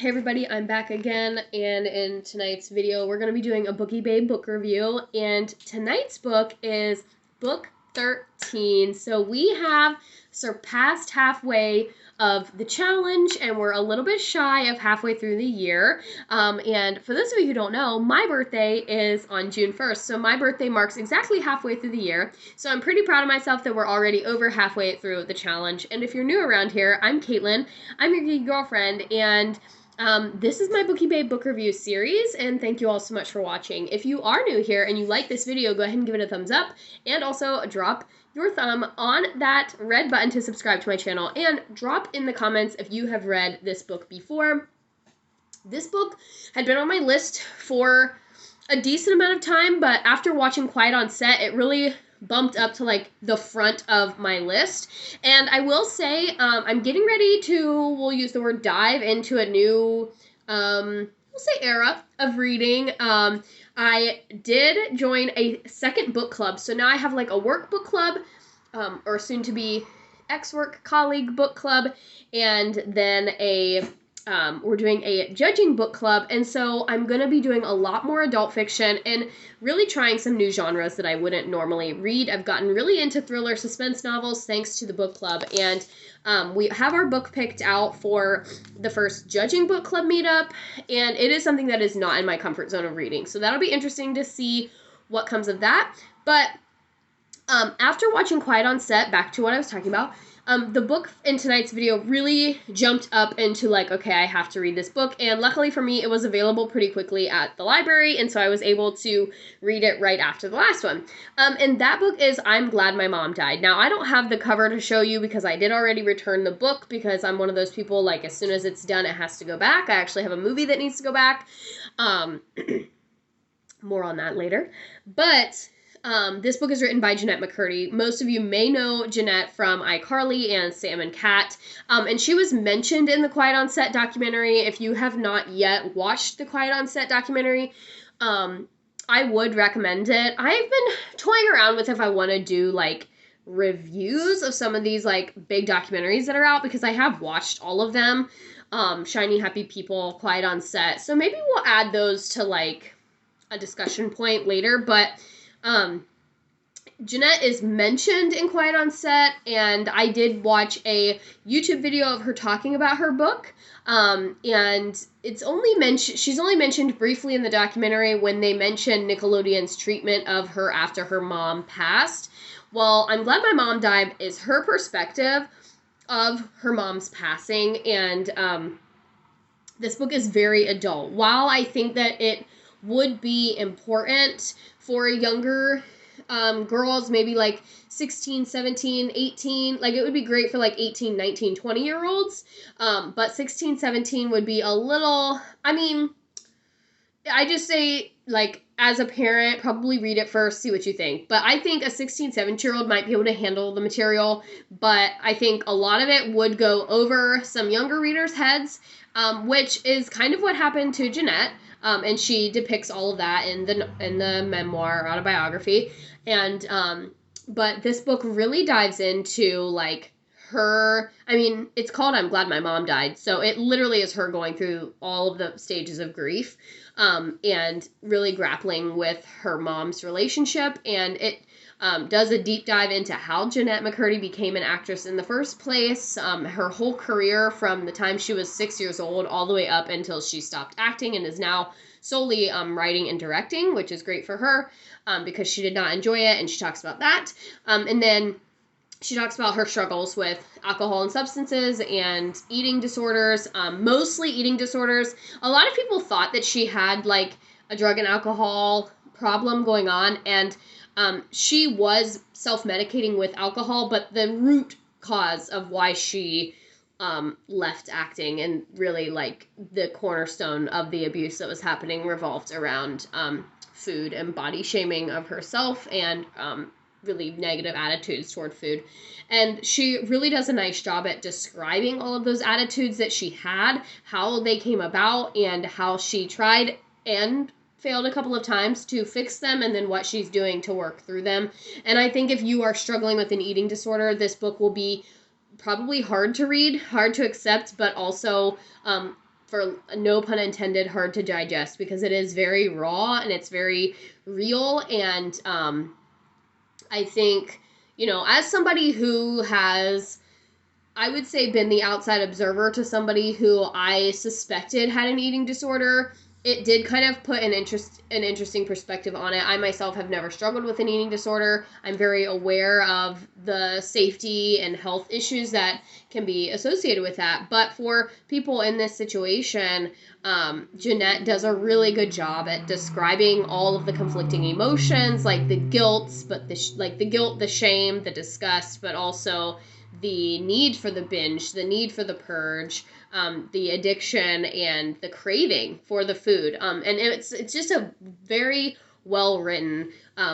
Hey everybody, I'm back again, and in tonight's video, we're going to be doing a Bookie Babe book review, and tonight's book is book 13. So we have surpassed halfway of the challenge, and we're a little bit shy of halfway through the year. And for those of you who don't know, my birthday is on June 1st, so my birthday marks exactly halfway through the year. So I'm pretty proud of myself that we're already over halfway through the challenge. And if you're new around here, I'm Caitlin. I'm your geek girlfriend, and this is my Bookie Babe book review series, and thank you all so much for watching. If you are new here and you like this video, go ahead and give it a thumbs up, and also drop your thumb on that red button to subscribe to my channel, and drop in the comments if you have read this book before. This book had been on my list for a decent amount of time, but after watching Quiet on Set, it really bumped up to like the front of my list. And I will say I'm getting ready to, we'll use the word dive into a new we'll say era of reading. I did join a second book club, so now I have like a work book club, or soon to be ex-work colleague book club, and then we're doing a judging book club, and so I'm going to be doing a lot more adult fiction and really trying some new genres that I wouldn't normally read. I've gotten really into thriller suspense novels thanks to the book club, and we have our book picked out for the first judging book club meetup, and it is something that is not in my comfort zone of reading, so that'll be interesting to see what comes of that. But after watching Quiet on Set, back to what I was talking about, the book in tonight's video really jumped up into like, okay, I have to read this book, and luckily for me, it was available pretty quickly at the library, and so I was able to read it right after the last one. And that book is I'm Glad My Mom Died. Now, I don't have the cover to show you because I did already return the book, because I'm one of those people, like, as soon as it's done, it has to go back. I actually have a movie that needs to go back. More on that later. But this book is written by Jennette McCurdy. Most of you may know Jennette from iCarly and Sam and Cat, and she was mentioned in the Quiet on Set documentary. If you have not yet watched the Quiet on Set documentary, I would recommend it. I've been toying around with if I want to do, like, reviews of some of these, like, big documentaries that are out, because I have watched all of them. Shiny Happy People, Quiet on Set. So maybe we'll add those to, like, a discussion point later, but Jennette is mentioned in Quiet on Set, and I did watch a YouTube video of her talking about her book, and it's only she's only mentioned briefly in the documentary when they mention Nickelodeon's treatment of her after her mom passed. Well, I'm Glad My Mom Died is her perspective of her mom's passing, and this book is very adult. While I think that it would be important for younger girls, maybe like 16, 17, 18, like it would be great for like 18, 19, 20-year-olds, but 16, 17 would be a little, I mean, I just say, like, as a parent, probably read it first, see what you think. But I think a 16, 17-year-old might be able to handle the material, but I think a lot of it would go over some younger readers' heads, which is kind of what happened to Jennette. And she depicts all of that in the memoir, autobiography. And, but this book really dives into, like, her, I mean, it's called I'm Glad My Mom Died, so it literally is her going through all of the stages of grief, and really grappling with her mom's relationship, and it does a deep dive into how Jennette McCurdy became an actress in the first place, her whole career from the time she was 6 years old all the way up until she stopped acting and is now solely writing and directing, which is great for her, because she did not enjoy it, and she talks about that. And then she talks about her struggles with alcohol and substances and eating disorders, mostly eating disorders. A lot of people thought that she had, like, a drug and alcohol problem going on, and she was self-medicating with alcohol, but the root cause of why she left acting, and really, like, the cornerstone of the abuse that was happening, revolved around food and body shaming of herself, and really negative attitudes toward food. And she really does a nice job at describing all of those attitudes that she had, how they came about, and how she tried and failed a couple of times to fix them, and then what she's doing to work through them. And I think if you are struggling with an eating disorder, this book will be probably hard to read, hard to accept, but also for no pun intended, hard to digest because it is very raw and it's very real. And I think, as somebody who has, I would say, been the outside observer to somebody who I suspected had an eating disorder, it did kind of put an interesting perspective on it. I myself have never struggled with an eating disorder. I'm very aware of the safety and health issues that can be associated with that. But for people in this situation, Jennette does a really good job at describing all of the conflicting emotions, like the guilt, but the guilt, the shame, the disgust, but also the need for the binge, the need for the purge, the addiction, and the craving for the food. And it's just a very well written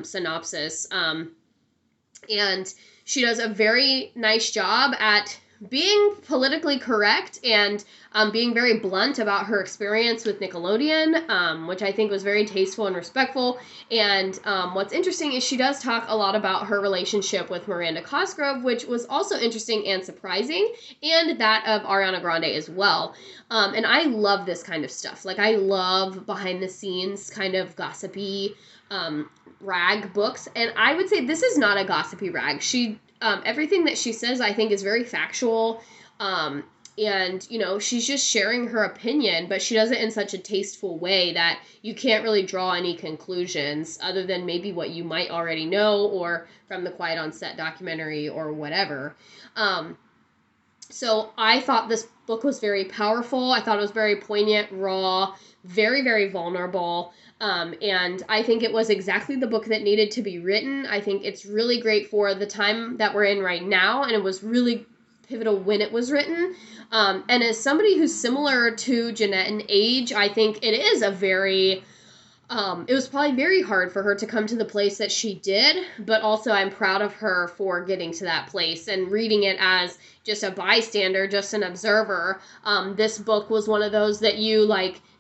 synopsis. And she does a very nice job at being politically correct and being very blunt about her experience with Nickelodeon, which I think was very tasteful and respectful. And what's interesting is she does talk a lot about her relationship with Miranda Cosgrove, which was also interesting and surprising, and that of Ariana Grande as well. And I love this kind of stuff. Like, I love behind-the-scenes kind of gossipy rag books, and I would say this is not a gossipy rag. She everything that she says, I think, is very factual, and, she's just sharing her opinion, but she does it in such a tasteful way that you can't really draw any conclusions other than maybe what you might already know or from the Quiet on Set documentary or whatever. So I thought this book was very powerful. I thought it was very poignant, raw, very, very vulnerable. And I think it was exactly the book that needed to be written. I think it's really great for the time that we're in right now, and it was really pivotal when it was written. And as somebody who's similar to Jennette in age, I think it is a very... it was probably very hard for her to come to the place that she did, but also I'm proud of her for getting to that place and reading it as just a bystander, just an observer. This book was one of those that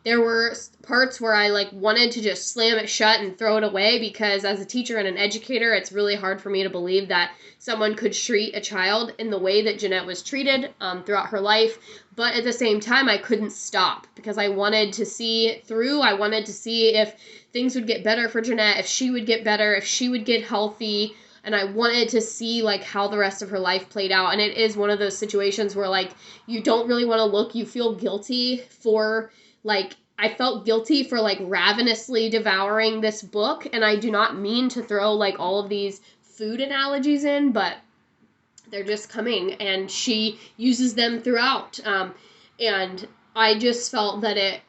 there were parts where I wanted to just slam it shut and throw it away, because as a teacher and an educator, it's really hard for me to believe that someone could treat a child in the way that Jennette was treated throughout her life. But at the same time, I couldn't stop because I wanted to see it through. I wanted to see if things would get better for Jennette, if she would get better, if she would get healthy. And I wanted to see how the rest of her life played out. And it is one of those situations where you don't really want to look. You feel guilty for I felt guilty for ravenously devouring this book. And I do not mean to throw all of these food analogies in, but they're just coming, and she uses them throughout. And I just felt that it,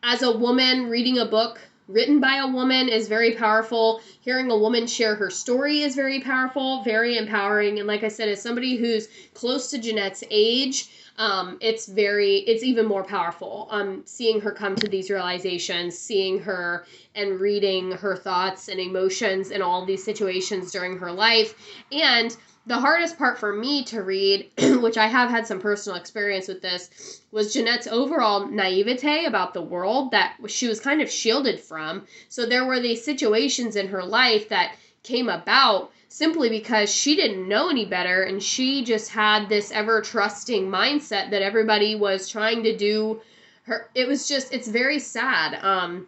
as a woman, reading a book written by a woman is very powerful. Hearing a woman share her story is very powerful, very empowering. And like I said, as somebody who's close to Jennette's age, it's even more powerful. Seeing her come to these realizations, seeing her and reading her thoughts and emotions in all these situations during her life. And the hardest part for me to read, which I have had some personal experience with this, was Jennette's overall naivete about the world that she was kind of shielded from. So there were these situations in her life that came about simply because she didn't know any better, and she just had this ever-trusting mindset that everybody was trying to do her. It's very sad.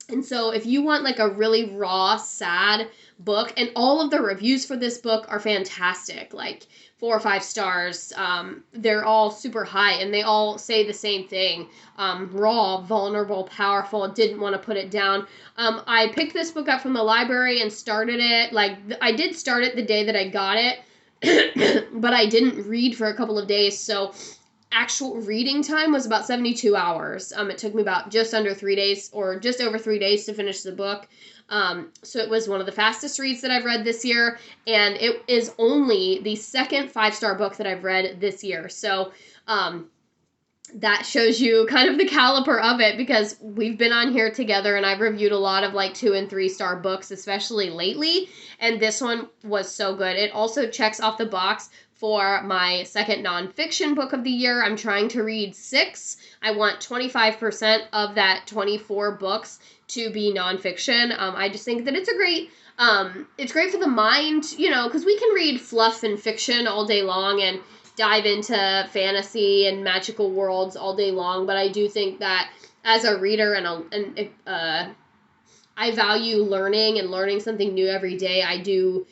And so if you want a really raw, sad book, and all of the reviews for this book are fantastic, 4 or 5 stars, they're all super high, and they all say the same thing. Raw, vulnerable, powerful, didn't want to put it down. I picked this book up from the library and started it, I did start it the day that I got it, but I didn't read for a couple of days, so actual reading time was about 72 hours. It took me about just under 3 days, or just over 3 days, to finish the book. So it was one of the fastest reads that I've read this year, and it is only the second 5-star book that I've read this year. So that shows you kind of the caliber of it, because we've been on here together and I've reviewed a lot of 2 and 3-star books, especially lately, and this one was so good. It also checks off the box for my second nonfiction book of the year. I'm trying to read 6. I want 25% of that 24 books to be nonfiction. I just think that it's great for the mind, because we can read fluff and fiction all day long, and dive into fantasy and magical worlds all day long, but I do think that as a reader I value learning something new every day. I do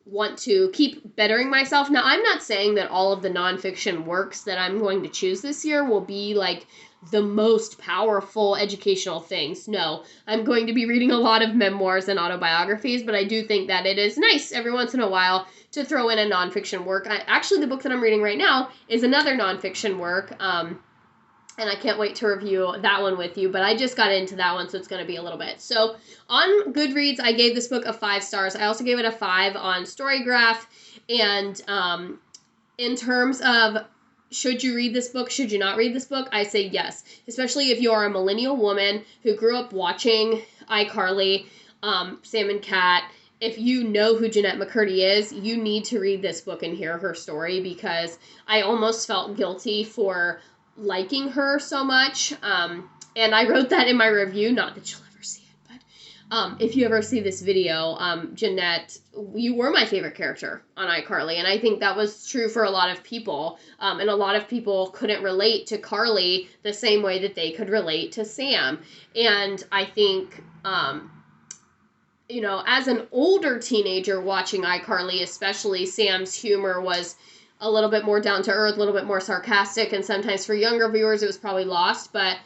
want to keep bettering myself. Now, I'm not saying that all of the nonfiction works that I'm going to choose this year will be like the most powerful educational things. No, I'm going to be reading a lot of memoirs and autobiographies, but I do think that it is nice every once in a while to throw in a nonfiction work. Actually, the book that I'm reading right now is another nonfiction work, and I can't wait to review that one with you, but I just got into that one, so it's going to be a little bit. So on Goodreads, I gave this book a 5 stars. I also gave it a 5 on Storygraph, and in terms of should you read this book, should you not read this book, I say yes, especially if you are a millennial woman who grew up watching iCarly, Sam and Cat. If you know who Jennette McCurdy is, you need to read this book and hear her story, because I almost felt guilty for liking her so much, and I wrote that in my review, not that you'll ever see it, but if you ever see this video, Jennette, you were my favorite character on iCarly, and I think that was true for a lot of people, and a lot of people couldn't relate to Carly the same way that they could relate to Sam, and I think, as an older teenager watching iCarly, especially, Sam's humor was a little bit more down to earth, a little bit more sarcastic, and sometimes for younger viewers it was probably lost, but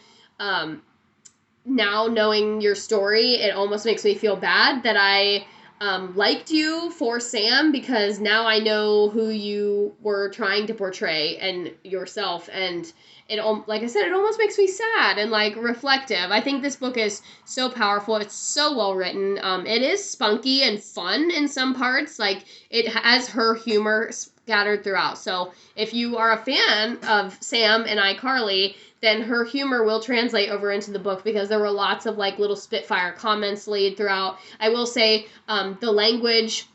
now knowing your story, it almost makes me feel bad that I liked you for Sam, because now I know who you were trying to portray and yourself, and it, like I said, it almost makes me sad and like reflective. I think this book is so powerful. It's so well written. It is spunky and fun in some parts. Like, it has her humor scattered throughout. So if you are a fan of Sam and iCarly, then her humor will translate over into the book, because there were lots of like little Spitfire comments laid throughout. I will say the language,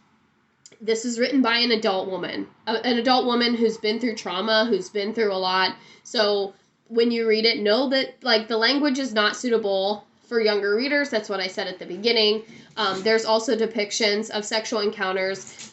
this is written by an adult woman who's been through trauma, who's been through a lot. So when you read it, know that like the language is not suitable for younger readers. That's what I said at the beginning. There's also depictions of sexual encounters,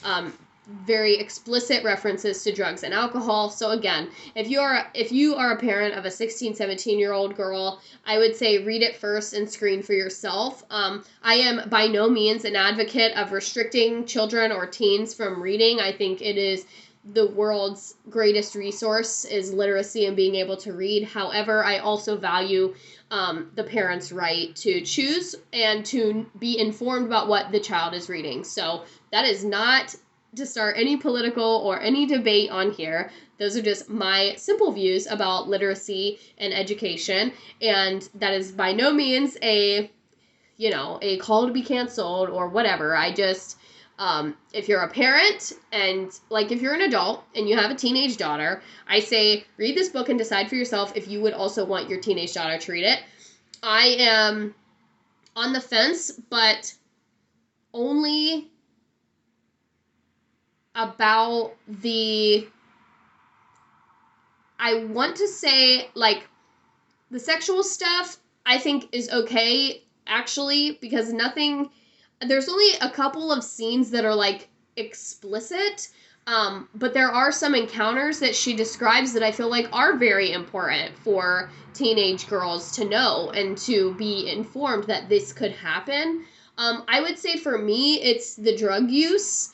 very explicit references to drugs and alcohol. So again, if you are a parent of a 16, 17-year-old girl, I would say read it first and screen for yourself. I am by no means an advocate of restricting children or teens from reading. I think it is the world's greatest resource is literacy and being able to read. However, I also value the parent's right to choose and to be informed about what the child is reading. So that is not to start any political or any debate on here. Those are just my simple views about literacy and education, and that is by no means a call to be canceled or whatever. I just, if you're a parent and like if you're an adult and you have a teenage daughter, I say read this book and decide for yourself if you would also want your teenage daughter to read it. I am on the fence, but only about I want to say, like, the sexual stuff I think is okay, actually, because there's only a couple of scenes that are, like, explicit, but there are some encounters that she describes that I feel like are very important for teenage girls to know and to be informed that this could happen. I would say for me, it's the drug use,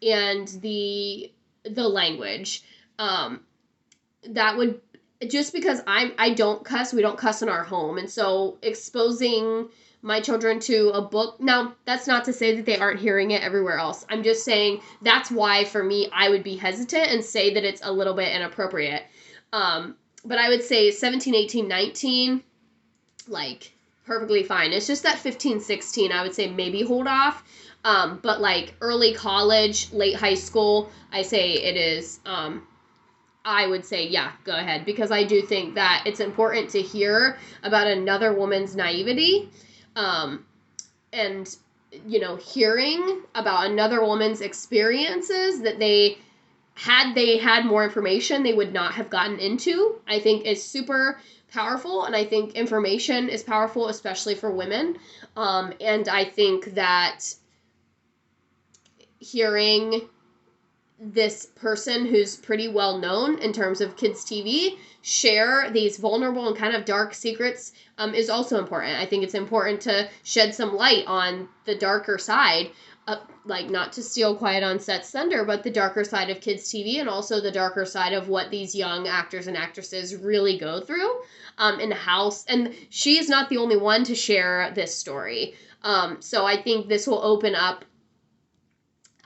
and the language, that would, just because I don't cuss, we don't cuss in our home, and so exposing my children to a book, now that's not to say that they aren't hearing it everywhere else. I'm just saying that's why for me I would be hesitant and say that it's a little bit inappropriate. But I would say 17, 18, 19, like, perfectly fine. It's just that 15, 16, I would say maybe hold off. But like early college, late high school, I say it is, I would say, yeah, go ahead. Because I do think that it's important to hear about another woman's naivety, and, hearing about another woman's experiences that they had more information, they would not have gotten into, I think is super powerful. And I think information is powerful, especially for women. And I think that hearing this person who's pretty well known in terms of kids TV share these vulnerable and kind of dark secrets is also important. I think it's important to shed some light on the darker side, like not to steal Quiet on Set's thunder, but the darker side of kids TV and also the darker side of what these young actors and actresses really go through in the house. And she is not the only one to share this story. So I think this will open up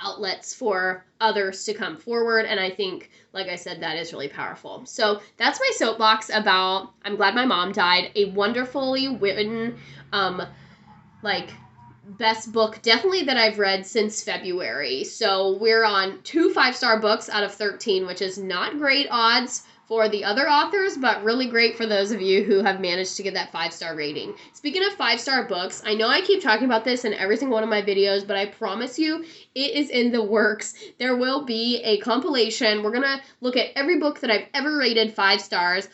outlets for others to come forward, and I think, like I said, that is really powerful. So that's my soapbox about I'm Glad My Mom Died, a wonderfully written, best book definitely that I've read since February. So we're on 2 5-star books out of 13, which is not great odds for the other authors, but really great for those of you who have managed to get that 5-star rating. Speaking of 5-star books, I know I keep talking about this in every single one of my videos, but I promise you it is in the works. There will be a compilation. We're going to look at every book that I've ever rated 5 stars.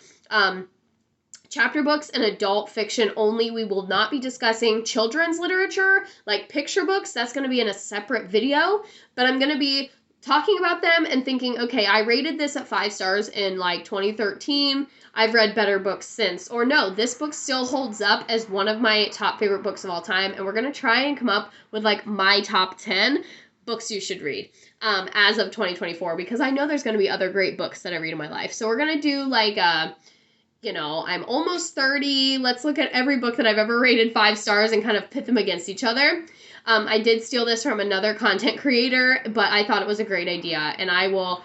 Chapter books and adult fiction only. We will not be discussing children's literature, like picture books. That's going to be in a separate video, but I'm going to be talking about them and thinking, okay, I rated this at 5 stars in like 2013. I've read better books since. Or no, this book still holds up as one of my top favorite books of all time. And we're going to try and come up with like my top 10 books you should read as of 2024, because I know there's going to be other great books that I read in my life. So we're going to do like I'm almost 30. Let's look at every book that I've ever rated 5 stars and kind of pit them against each other. I did steal this from another content creator, but I thought it was a great idea. And I will,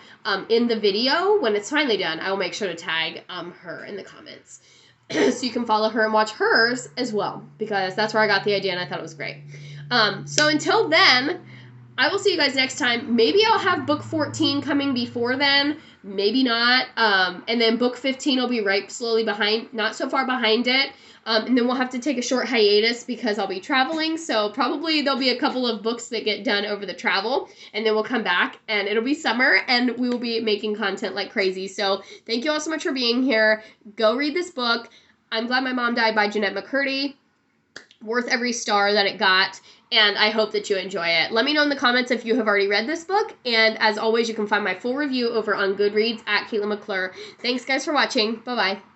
in the video, when it's finally done, I will make sure to tag her in the comments. So you can follow her and watch hers as well, because that's where I got the idea and I thought it was great. So until then, I will see you guys next time. Maybe I'll have book 14 coming before then. Maybe not. And then book 15 will be right slowly behind, not so far behind it. And then we'll have to take a short hiatus because I'll be traveling. So probably there'll be a couple of books that get done over the travel. And then we'll come back and it'll be summer and we will be making content like crazy. So thank you all so much for being here. Go read this book. I'm Glad My Mom Died by Jennette McCurdy. Worth every star that it got. And I hope that you enjoy it. Let me know in the comments if you have already read this book. And as always, you can find my full review over on Goodreads at Caitlin McClure. Thanks guys for watching. Bye-bye.